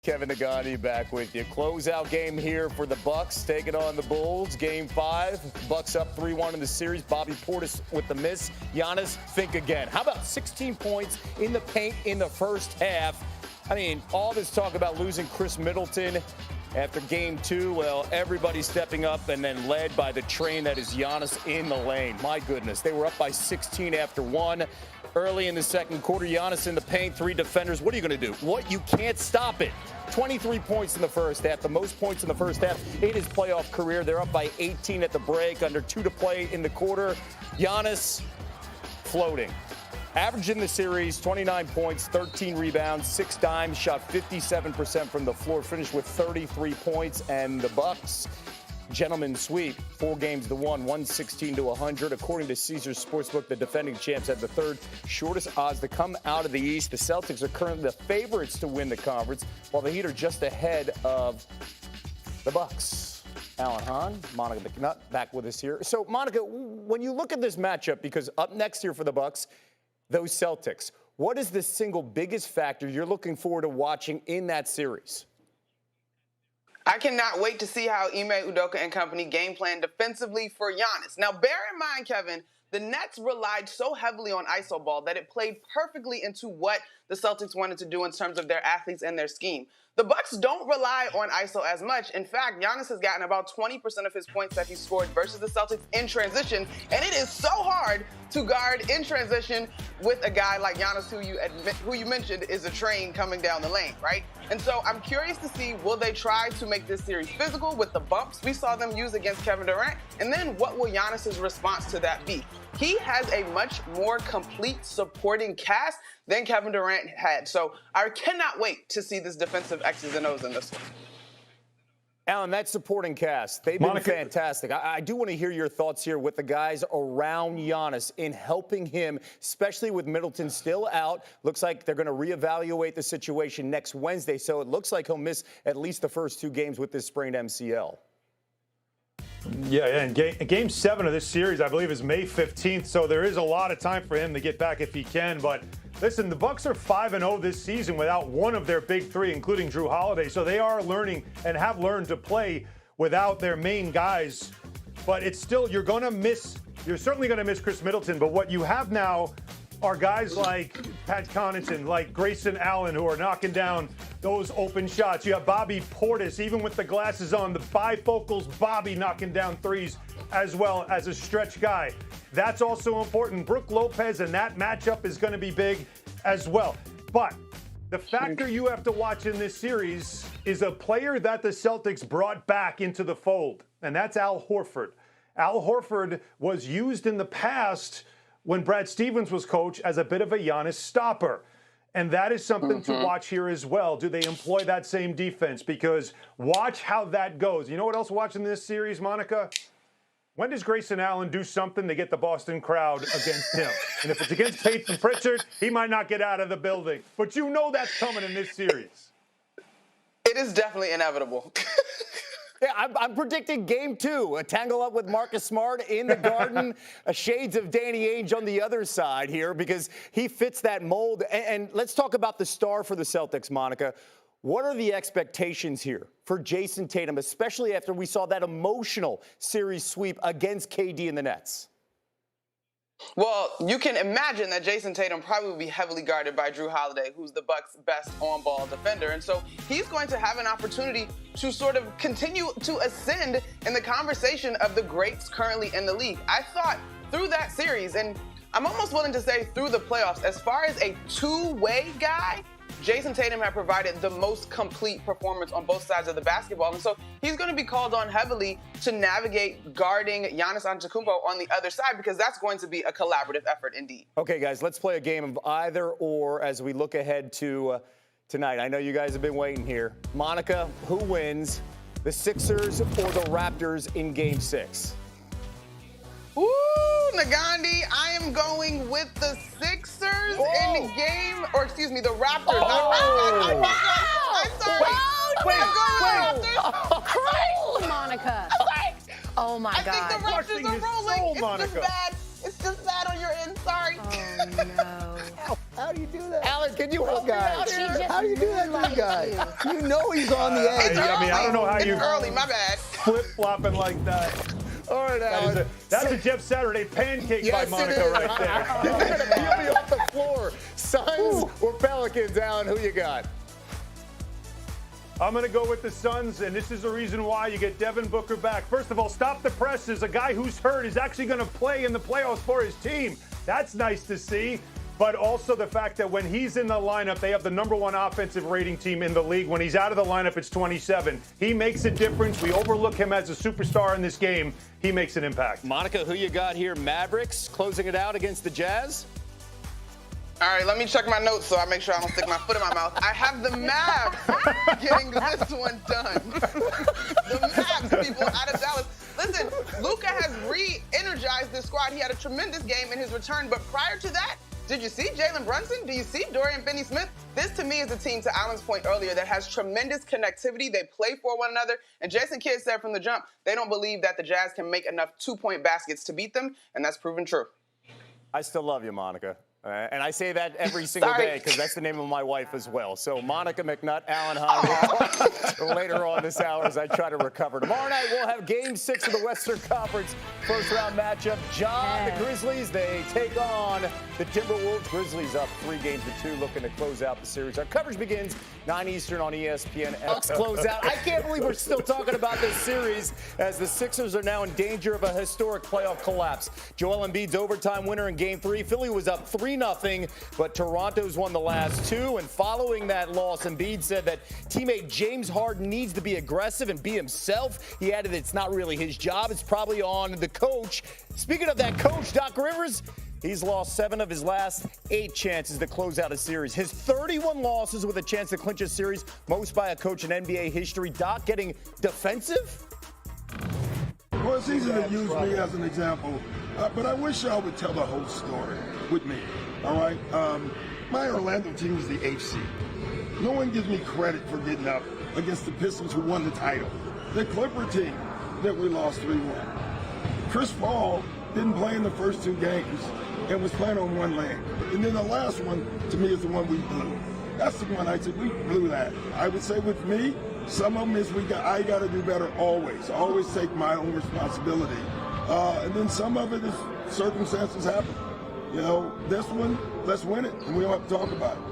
Kevin Nagani back with you. Closeout game here for the Bucks, taking on the Bulls. Game 5. Bucks up 3-1 in the series. Bobby Portis with the miss. Giannis, think again. How about 16 points in the paint in the first half? I mean, all this talk about losing Chris Middleton after game 2. Well, everybody stepping up and then led by the train that is Giannis in the lane. My goodness, they were up by 16 after 1. Early in the second quarter, Giannis in the paint, 3 defenders. What are you going to do? What? You can't stop it. 23 points in the first half, the most points in the first half in his playoff career. They're up by 18 at the break, under 2 to play in the quarter. Giannis floating. Average in the series, 29 points, 13 rebounds, 6 dimes, shot 57% from the floor, finished with 33 points, and the Bucks, gentlemen sweep, 4-1, 116-100. According to Caesars Sportsbook, the defending champs have the third shortest odds to come out of the East. The Celtics are currently the favorites to win the conference, while the Heat are just ahead of the Bucks. Alan Hahn, Monica McNutt back with us here. So, Monica, when you look at this matchup, because up next here for the Bucks, those Celtics, what is the single biggest factor you're looking forward to watching in that series? I cannot wait to see how Ime Udoka and company game plan defensively for Giannis. Now, bear in mind, Kevin, the Nets relied so heavily on iso ball that it played perfectly into what the Celtics wanted to do in terms of their athletes and their scheme. The Bucks don't rely on iso as much. In fact, Giannis has gotten about 20% of his points that he scored versus the Celtics in transition, and it is so hard to guard in transition with a guy like Giannis, who you mentioned is a train coming down the lane, right? And so I'm curious to see, will they try to make this series physical with the bumps we saw them use against Kevin Durant? And then what will Giannis's response to that be? He has a much more complete supporting cast than Kevin Durant had. So I cannot wait to see this defensive X's and O's in this one. Alan, that supporting cast, they've been fantastic. I do want to hear your thoughts here with the guys around Giannis in helping him, especially with Middleton still out. Looks like they're going to reevaluate the situation next Wednesday, so it looks like he'll miss at least the first 2 games with this sprained MCL. Yeah, and game 7 of this series, I believe, is May 15th, so there is a lot of time for him to get back if he can. But listen, the Bucks are 5-0 this season without one of their big 3, including Drew Holiday. So they are learning and have learned to play without their main guys. But it's still, you're certainly going to miss Chris Middleton. But what you have now are guys like Pat Connaughton, like Grayson Allen, who are knocking down those open shots. You have Bobby Portis, even with the glasses on, the bifocals Bobby knocking down threes as well as a stretch guy. That's also important. Brook Lopez and that matchup is going to be big as well. But the factor you have to watch in this series is a player that the Celtics brought back into the fold, and that's Al Horford. Al Horford was used in the past when Brad Stevens was coach as a bit of a Giannis stopper. And that is something to watch here as well. Do they employ that same defense? Because watch how that goes. You know what else watching this series, Monica? When does Grayson Allen do something to get the Boston crowd against him? And if it's against Peyton Pritchard, he might not get out of the building. But you know that's coming in this series. It is definitely inevitable. Yeah, I'm predicting game 2, a tangle up with Marcus Smart in the Garden, shades of Danny Ainge on the other side here because he fits that mold. And let's talk about the star for the Celtics, Monica. What are the expectations here for Jason Tatum, especially after we saw that emotional series sweep against KD and the Nets? Well, you can imagine that Jason Tatum probably will be heavily guarded by Drew Holiday, who's the Bucks' best on-ball defender. And so he's going to have an opportunity to sort of continue to ascend in the conversation of the greats currently in the league. I thought through that series, and I'm almost willing to say through the playoffs, as far as a two-way guy, Jason Tatum had provided the most complete performance on both sides of the basketball. And so he's going to be called on heavily to navigate guarding Giannis Antetokounmpo on the other side because that's going to be a collaborative effort indeed. Okay, guys, let's play a game of either or as we look ahead to tonight. I know you guys have been waiting here. Monica, who wins, the Sixers or the Raptors in Game 6? Ooh, Nagandi, I am going with the Sixers in the game, or excuse me, the Raptors. I'm sorry. Crazy, Monica. Oh, my God. I think the Raptors are rolling. It's just bad on your end. Sorry. Oh, no. How do you do that? Alan, can you help me guy. out here? How do you do that to the guy? You know he's on the edge. I mean, I don't know how you It's early, my bad. flip-flopping like that. All right, Alan. That's a Jeff Saturday pancake Yes, by Monica it is. right there. You're going to peel me off the floor. Suns or Pelicans, Alan? Who you got? I'm going to go with the Suns, and this is the reason why. You get Devin Booker back. First of all, stop the presses. A guy who's hurt is actually going to play in the playoffs for his team. That's nice to see. But also the fact that when he's in the lineup, they have the #1 offensive rating team in the league. When he's out of the lineup, it's 27. He makes a difference. We overlook him as a superstar in this game. He makes an impact. Monica, who you got here? Mavericks closing it out against the Jazz? All right, let me check my notes so I make sure I don't stick my foot in my mouth. I have the Mavs getting this one done. The Mavs, people, out of Dallas. Listen, Luka has re-energized this squad. He had a tremendous game in his return, but prior to that, did you see Jalen Brunson? Do you see Dorian Finney-Smith? This, to me, is a team, to Alan's point earlier, that has tremendous connectivity. They play for one another. And Jason Kidd said from the jump, they don't believe that the Jazz can make enough two-point baskets to beat them, and that's proven true. I still love you, Monica. And I say that every single day because that's the name of my wife as well. So Monica McNutt, Alan Hahn. Later on this hour as I try to recover. Tomorrow night we'll have Game 6 of the Western Conference first-round matchup. John, the Grizzlies, they take on the Timberwolves. Grizzlies up 3-2, looking to close out the series. Our coverage begins 9 Eastern on ESPN. Bucks close out. I can't believe we're still talking about this series as the Sixers are now in danger of a historic playoff collapse. Joel Embiid's overtime winner in Game 3. Philly was up 3-0, but Toronto's won the last 2. And following that loss, Embiid said that teammate James Harden needs to be aggressive and be himself. He added it's not really his job. It's probably on the coach. Speaking of that coach, Doc Rivers, he's lost 7 of his last 8 chances to close out a series. His 31 losses with a chance to clinch a series, most by a coach in NBA history. Doc getting defensive? Well, it's easy to use me as an example, but I wish y'all would tell the whole story with me, all right? My Orlando team is the HC. No one gives me credit for getting up against the Pistons who won the title. The Clipper team that we lost 3-1. Chris Paul didn't play in the first 2 games and was playing on one leg. And then the last one, to me, is the one we blew. That's the one I said, we blew that. I would say with me, some of them is I got to do better always. Always take my own responsibility. And then some of it is circumstances happen. You know, this one, let's win it, and we don't have to talk about it.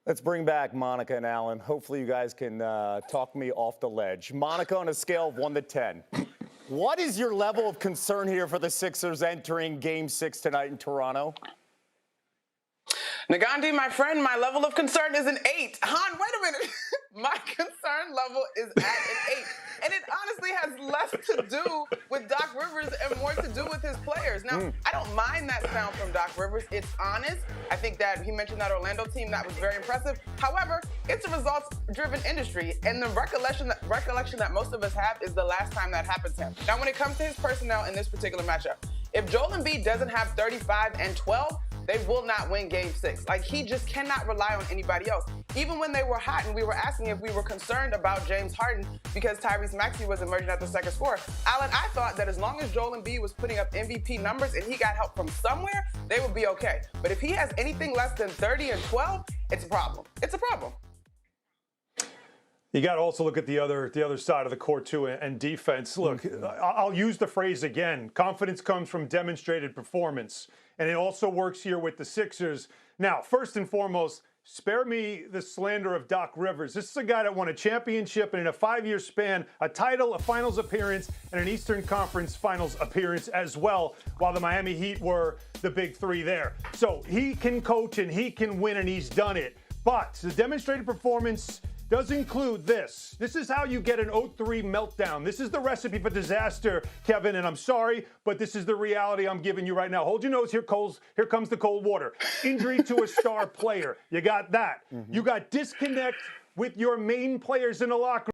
Let's bring back Monica and Alan. Hopefully you guys can talk me off the ledge. Monica, on a scale of 1 to 10, what is your level of concern here for the Sixers entering Game 6 tonight in Toronto? Nagandi, my friend, my level of concern is an 8. Han, wait a minute. My concern level is at an 8. And it honestly has less to do with Doc Rivers and more to do with his players. Now, I don't mind that sound from Doc Rivers. It's honest. I think that he mentioned that Orlando team. That was very impressive. However, it's a results-driven industry, and the recollection that most of us have is the last time that happened to him. Now, when it comes to his personnel in this particular matchup, if Joel Embiid doesn't have 35 and 12, they will not win Game 6. Like, he just cannot rely on anybody else. Even when they were hot and we were asking if we were concerned about James Harden because Tyrese Maxey was emerging as the second scorer, Alan, I thought that as long as Joel Embiid was putting up MVP numbers and he got help from somewhere, they would be okay. But if he has anything less than 30 and 12, it's a problem. It's a problem. You got to also look at the other side of the court, too, and defense. Look, I'll use the phrase again. Confidence comes from demonstrated performance, and it also works here with the Sixers. Now, first and foremost, spare me the slander of Doc Rivers. This is a guy that won a championship and in a 5-year span, a title, a finals appearance, and an Eastern Conference finals appearance as well, while the Miami Heat were the big 3 there. So he can coach and he can win, and he's done it. But the demonstrated performance does include this. This is how you get an 0-3 meltdown. This is the recipe for disaster, Kevin, and I'm sorry, but this is the reality I'm giving you right now. Hold your nose, here comes the cold water. Injury to a star player. You got that. You got disconnect with your main players in the locker room.